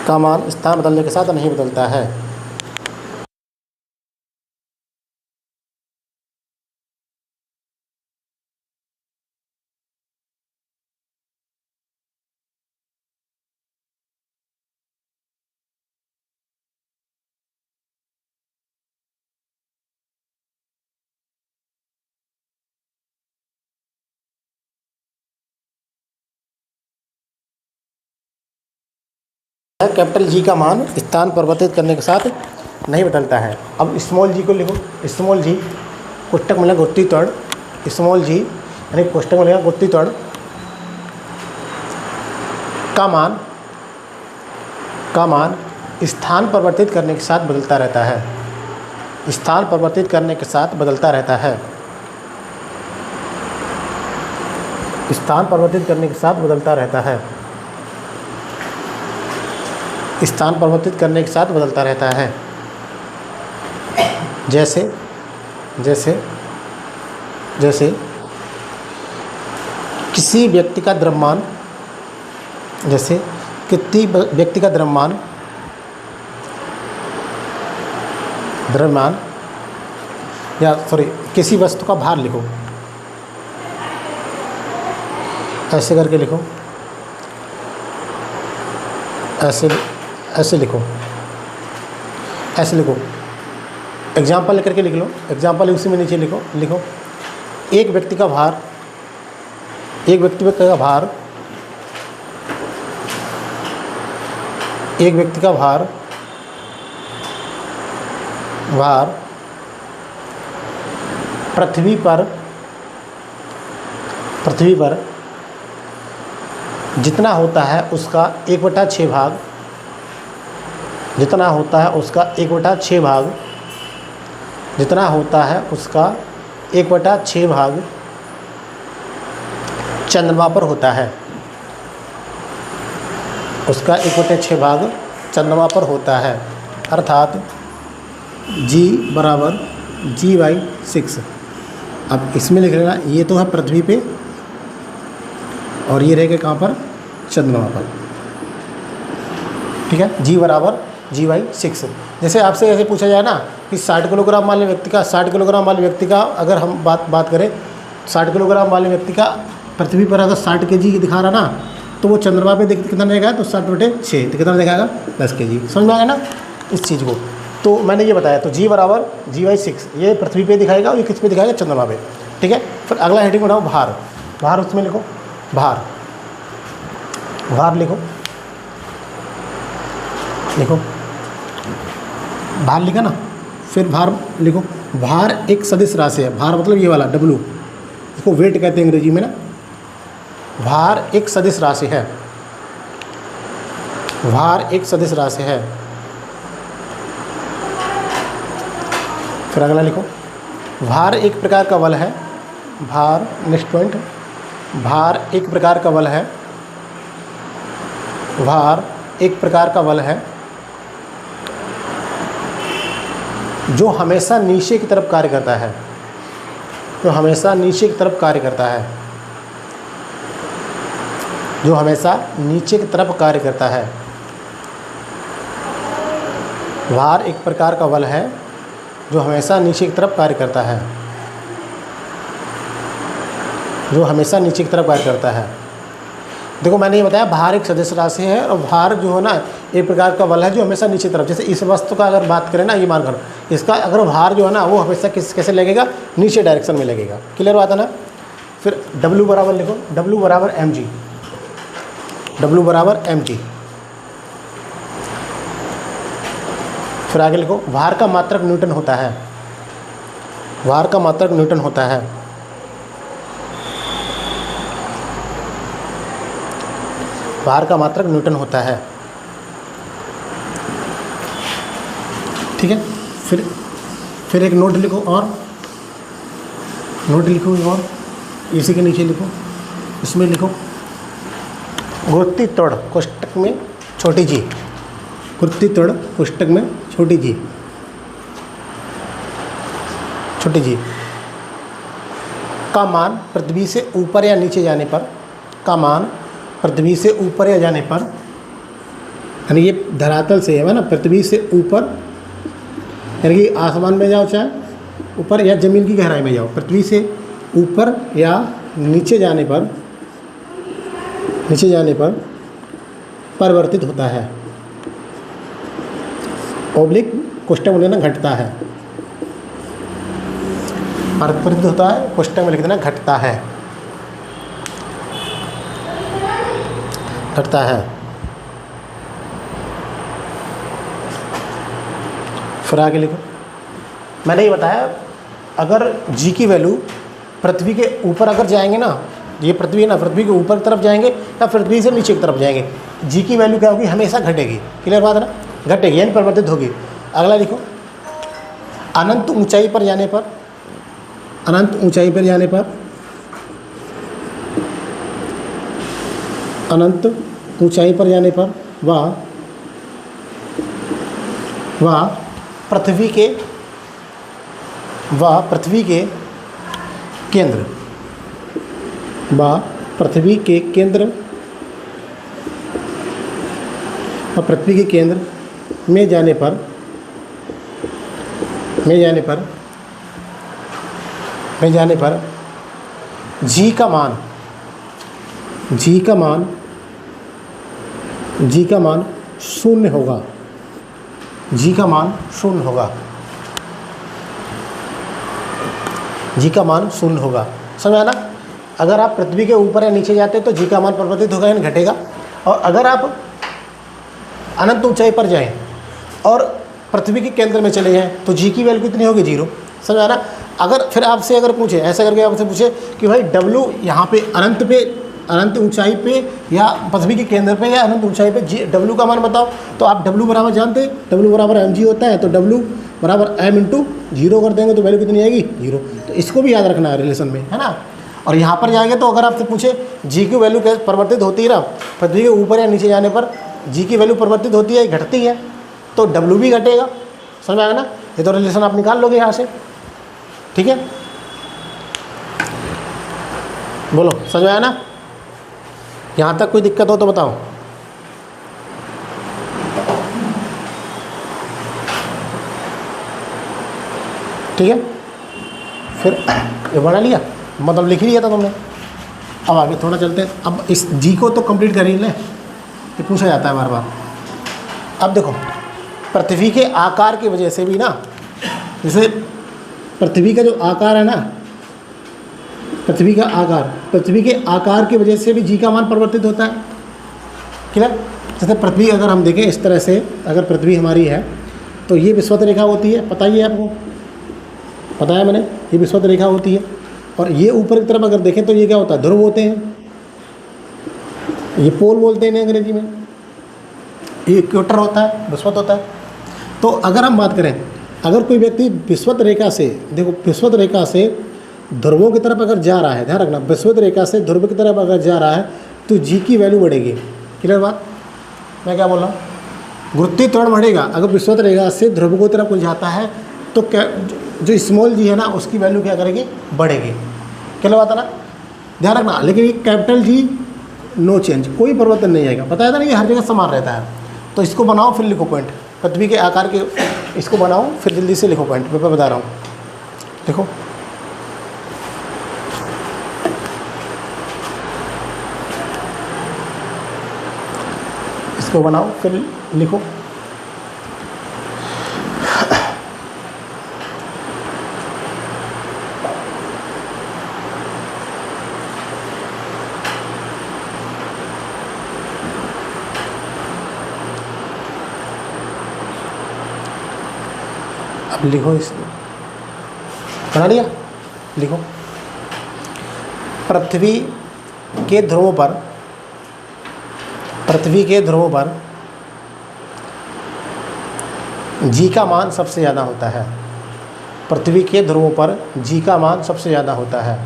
का मान स्थान बदलने के साथ नहीं बदलता है। कैपिटल जी का मान स्थान परिवर्तित करने के साथ नहीं बदलता है। अब स्मॉल जी को लिखो। स्मॉल जी कोष्टक में गुत्ती तोड़, स्मॉल जी यानी कोष्टक में गुत्ती तोड़ का मान स्थान परिवर्तित करने के साथ बदलता रहता है, स्थान परिवर्तित करने के साथ बदलता रहता है, स्थान परिवर्तित करने के साथ बदलता रहता है, स्थान परिवर्तित करने के साथ बदलता रहता है। जैसे जैसे जैसे किसी व्यक्ति का द्रव्यमान, जैसे किसी व्यक्ति का द्रव्यमान या किसी वस्तु का भार लिखो, ऐसे करके लिखो, ऐसे लिखो, ऐसे लिखो। एग्जाम्पल लेकर के लिख लो, एग्जाम्पल उसी में नीचे लिखो। एक व्यक्ति का भार, एक व्यक्ति का भार, एक व्यक्ति का भार पृथ्वी पर जितना होता है उसका 1/6 भाग, जितना होता है उसका 1/6 भाग, जितना होता है उसका 1/6 भाग चंद्रमा पर होता है, उसका 1/6 भाग चंद्रमा पर होता है। अर्थात G बराबर G/6। अब इसमें लिख लेना, ये तो है पृथ्वी पे और ये रहेगा कहाँ पर, चंद्रमा पर। ठीक है। जी बराबर GY6। जैसे आपसे ऐसे पूछा जाए ना कि 60 किलोग्राम वाले व्यक्ति का 60 किलोग्राम वाले व्यक्ति का अगर हम बात करें 60 किलोग्राम वाले व्यक्ति का पृथ्वी पर अगर 60 kg दिखा रहा ना, तो वो चंद्रमा पे कितना रहेगा, तो 60/6 तो कितना दिखाएगा 10 kg। समझ में आया ना इस चीज़ को। तो मैंने ये बताया, तो जी बराबर GY6 ये पृथ्वी पे दिखाएगा और ये किस पे दिखाएगा, चंद्रमा पे। ठीक है। फिर अगला हेडिंग बनाओ भार। भार उसमें लिखो भार, भार लिखो भार लिखा ना, फिर भार लिखो। भार एक सदिश राशि है। भार मतलब ये वाला W, इसको वेट कहते हैं अंग्रेजी में ना। भार एक सदिश राशि है। भार एक सदिश राशि है। फिर अगला लिखो, भार एक प्रकार का बल है। भार, नेक्स्ट पॉइंट, भार एक प्रकार का बल है। भार एक प्रकार का बल है जो हमेशा नीचे की तरफ कार्य करता है। जो हमेशा नीचे की तरफ कार्य करता है। जो हमेशा नीचे की तरफ कार्य करता है। भार एक प्रकार का बल है जो हमेशा नीचे की तरफ कार्य करता है। जो हमेशा नीचे की तरफ कार्य करता है। देखो मैंने ये बताया भार एक सदिश राशि है और भार जो है ना एक प्रकार का बल है जो हमेशा नीचे तरफ, जैसे इस वस्तु का अगर बात करें ना, ये मानकर इसका अगर भार जो है ना वो हमेशा कैसे लगेगा, नीचे डायरेक्शन में लगेगा। क्लियर बात है ना। फिर W बराबर लिखो, W बराबर mg। W बराबर mg। फिर आगे लिखो, भार का मात्रक न्यूटन होता है। भार का मात्रक न्यूटन होता है। भार का मात्रक न्यूटन होता है। ठीक है। फिर एक नोट लिखो, और नोट लिखो, और इसी के नीचे लिखो, इसमें लिखो गुरुत्व त्वरण कोष्टक में छोटी जी। गुरुत्व त्वरण कोष्टक में छोटी जी, छोटी जी का मान पृथ्वी से ऊपर या नीचे जाने पर, का मान पृथ्वी से ऊपर या जाने पर, यानी ये धरातल से है ना, पृथ्वी से ऊपर यानी कि आसमान में जाओ चाहे ऊपर, या ज़मीन की गहराई में जाओ, पृथ्वी से ऊपर या नीचे जाने पर, नीचे जाने पर परिवर्तित होता है। ओब्लिक कोष्टक में लिखना घटता है। परिवर्तित होता है, कोष्टक में लिख देना घटता है। घटता है। फिर आगे लिखो, मैंने ये बताया अगर G की वैल्यू पृथ्वी के ऊपर अगर जाएंगे ना, ये पृथ्वी है ना, पृथ्वी के ऊपर की तरफ जाएंगे या पृथ्वी से नीचे की तरफ जाएंगे, G की वैल्यू क्या होगी, हमेशा घटेगी। क्लियर बात है ना, घटेगी यानी परिवर्तित होगी। अगला लिखो, अनंत ऊंचाई पर जाने पर, अनंत ऊंचाई पर जाने पर, अनंत ऊंचाई पर जाने पर वह पृथ्वी के केंद्र, वह पृथ्वी के केंद्र और पृथ्वी के केंद्र में जाने पर, में जाने पर G का मान, G का मान शून्य होगा। G का मान शून्य होगा। G का मान शून्य होगा। समझा ना। अगर आप पृथ्वी के ऊपर या नीचे जाते हैं तो G का मान परिवर्तित होगा यानी घटेगा, और अगर आप अनंत ऊंचाई पर जाएं और पृथ्वी के केंद्र में चले जाएं तो G की वैल्यू कितनी होगी, 0। समझा ना। अगर फिर आपसे अगर पूछे, ऐसा करके आपसे पूछे कि भाई W यहाँ पे अनंत ऊंचाई पे या पृथ्वी के केंद्र पे या अनंत ऊंचाई पे W का मान बताओ, तो आप W बराबर जानते हैं, W बराबर mg होता है, तो W बराबर m इंटू 0 कर देंगे तो वैल्यू कितनी आएगी, 0। तो इसको भी याद रखना है रिलेशन में, है ना। और यहाँ पर जाएंगे तो अगर आपसे पूछे G की वैल्यू कैसे परिवर्तित होती है ना, पृथ्वी के ऊपर या नीचे जाने पर G की वैल्यू परिवर्तित होती है, घटती है, तो W भी घटेगा। समझ में आएगा ना। ये तो रिलेशन आप निकाल लोगे यहाँ से। ठीक है, बोलो समझ में आया ना। यहाँ तक कोई दिक्कत हो तो बताओ। ठीक है, फिर ये बना लिया, मतलब लिख लिया था तुमने। अब आगे थोड़ा चलते हैं। अब इस जी को तो कंप्लीट कर ही लें, ये पूछा जाता है बार बार। अब देखो, पृथ्वी के आकार की वजह से भी ना, जैसे पृथ्वी का जो आकार है ना, पृथ्वी के आकार की वजह से भी जी का मान परिवर्तित होता है। क्लियर? जैसे पृथ्वी अगर हम देखें इस तरह से, अगर पृथ्वी हमारी है तो ये विषुवत रेखा होती है, पता ही है आपको, पता है मैंने, ये विषुवत रेखा होती है। और ये ऊपर की तरफ अगर देखें तो ये क्या होता है, ध्रुव होते हैं, ये पोल बोलते हैं अंग्रेजी में, ये इक्वेटर होता है, विषुवत होता है। तो अगर हम बात करें, अगर कोई व्यक्ति विषुवत रेखा से, देखो विषुवत रेखा से ध्रुवों की तरफ अगर जा रहा है, ध्यान रखना, विषुवत रेखा से ध्रुव की तरफ अगर जा रहा है तो जी की वैल्यू बढ़ेगी। क्लियर बात? मैं क्या बोल रहा हूँ, गुरुत्वीय त्वरण बढ़ेगा। अगर विषुवत रेखा से ध्रुव की तरफ कोई जाता है तो क्या, जो स्मॉल जी है ना, उसकी वैल्यू क्या करेगी, बढ़ेगी। क्या बात है ना, ध्यान रखना। लेकिन ये कैपिटल जी नो चेंज, कोई परिवर्तन नहीं आएगा, पता है ना, ये हर जगह समान रहता है। तो इसको बनाओ फिर लिखो पॉइंट, पृथ्वी के आकार के, इसको बनाओ फिर जल्दी से लिखो पॉइंट, मैं बता रहा हूँ। देखो इसको बनाओ फिर लिखो। अब लिखो, इस बना लिया, लिखो। पृथ्वी के ध्रुवों पर, पृथ्वी के ध्रुवों पर जी का मान सबसे ज़्यादा होता है। पृथ्वी के ध्रुवों पर जी का मान सबसे ज़्यादा होता है।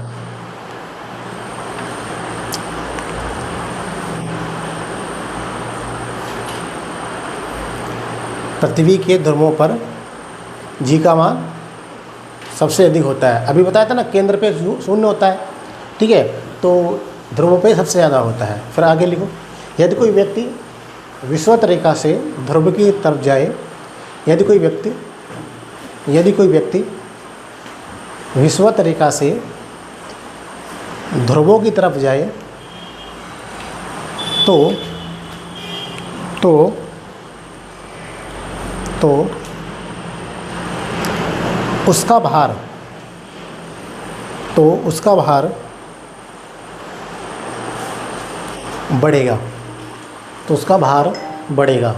पृथ्वी के ध्रुवों पर जी का मान सबसे अधिक होता है। अभी बताया था ना, केंद्र पे शून्य होता है, ठीक है, तो ध्रुवों पे सबसे ज़्यादा होता है। फिर आगे लिखो, यदि कोई व्यक्ति विषुवत रेखा से ध्रुव की तरफ जाए, यदि कोई व्यक्ति विषुवत रेखा से ध्रुवों की तरफ जाए तो उसका भार बढ़ेगा, तो उसका भार बढ़ेगा।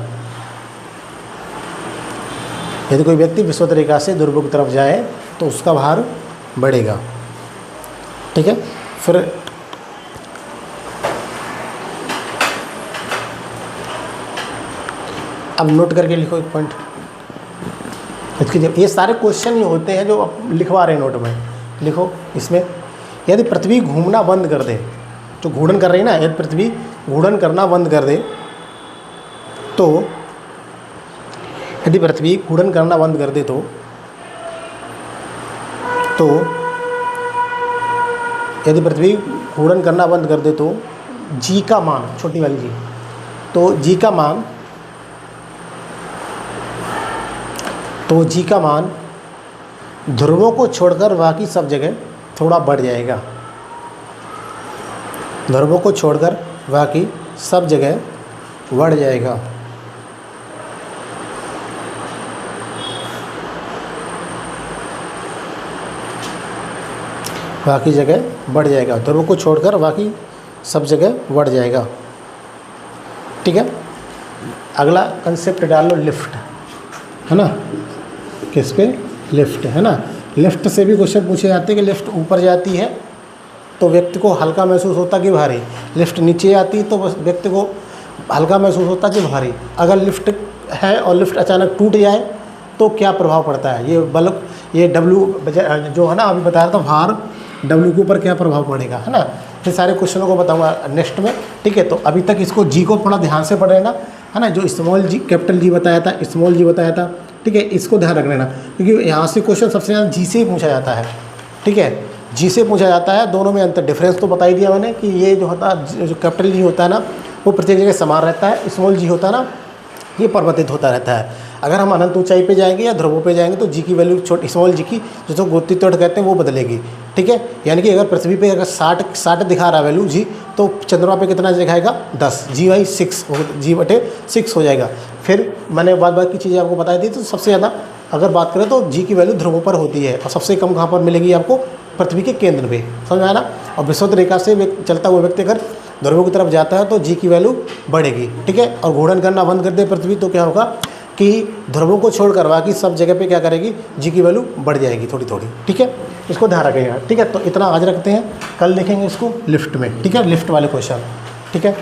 यदि कोई व्यक्ति विषुवत रेखा से ध्रुव की तरफ जाए तो उसका भार बढ़ेगा। ठीक है, फिर अब नोट करके लिखो एक पॉइंट। इसके जब ये सारे क्वेश्चन ही होते हैं जो आप लिखवा रहे हैं नोट में, लिखो इसमें। यदि पृथ्वी घूमना बंद कर दे, जो घूर्णन कर रही है ना, यदि पृथ्वी घूर्णन करना बंद कर दे तो, यदि पृथ्वी घूर्णन करना बंद कर दे तो यदि पृथ्वी घूर्णन करना बंद कर दे तो जी का मान, छोटी वाली जी, तो जी का मान ध्रुवों को छोड़कर बाकी सब जगह थोड़ा बढ़ जाएगा। ध्रुवों को छोड़कर बाकी सब जगह बढ़ जाएगा। बाकी जगह बढ़ जाएगा, ध्रुवों को छोड़कर बाकी सब जगह बढ़ जाएगा। ठीक है, अगला कंसेप्ट डाल लो, लिफ्ट, है ना। किस पे? लिफ्ट, है ना। लिफ्ट से भी क्वेश्चन पूछे जाते हैं कि लिफ्ट ऊपर जाती है तो व्यक्ति को हल्का महसूस होता कि भारी, लिफ्ट नीचे आती है तो व्यक्ति को हल्का महसूस होता कि भारी। अगर लिफ्ट है और लिफ्ट अचानक टूट जाए तो क्या प्रभाव पड़ता है, ये बल्ब, ये डब्ल्यू जो है ना, अभी बताया था भार डब्ल्यू के ऊपर क्या प्रभाव पड़ेगा, है ना। फिर सारे क्वेश्चनों को बताऊंगा नेक्स्ट में। ठीक है, तो अभी तक इसको जी को थोड़ा ध्यान से पढ़ लेना, है ना। जो स्मॉल जी, कैपिटल जी बताया था, स्मॉल जी बताया था, ठीक है, इसको ध्यान रख लेना, क्योंकि यहाँ से क्वेश्चन सबसे ज़्यादा जी से ही पूछा जाता है। ठीक है, जी से पूछा जाता है। दोनों में अंतर, डिफरेंस तो बता ही दिया मैंने कि ये जो होता है, जो कैपिटल जी होता है ना, वो प्रत्येक जगह समान रहता है। स्मॉल जी होता है ना, ये परिवर्तित होता रहता है। अगर हम अनंत ऊंचाई पे जाएंगे या ध्रुवों पे जाएंगे तो जी की वैल्यू छोटी स्मॉल जी की जिसको गोती तोड़ कहते हैं वो बदलेगी, ठीक है। यानी कि अगर पृथ्वी पे अगर 60 दिखा रहा वैल्यू जी, तो चंद्रमा पे कितना दिखाएगा 10, जी/6 हो जाएगा। फिर मैंने बात की चीज़ें आपको बताई थी। तो सबसे ज़्यादा अगर बात करें तो जी की वैल्यू ध्रुवों पर होती है और सबसे कम कहाँ पर मिलेगी आपको, पृथ्वी के केंद्र पे, समझ में आया ना। और विषुवत रेखा से चलता हुआ व्यक्ति अगर ध्रुवों की तरफ जाता है तो जी की वैल्यू बढ़ेगी, ठीक है। और घूर्णन करना बंद कर दे पृथ्वी तो क्या होगा कि ध्रुवों को छोड़कर बाकी सब जगह पे क्या करेगी, जी की वैल्यू बढ़ जाएगी थोड़ी थोड़ी, ठीक है। इसको ध्यान रखेंगे, ठीक है। तो इतना आज रखते हैं, कल देखेंगे इसको लिफ्ट में, ठीक है, लिफ्ट वाले क्वेश्चन, ठीक है।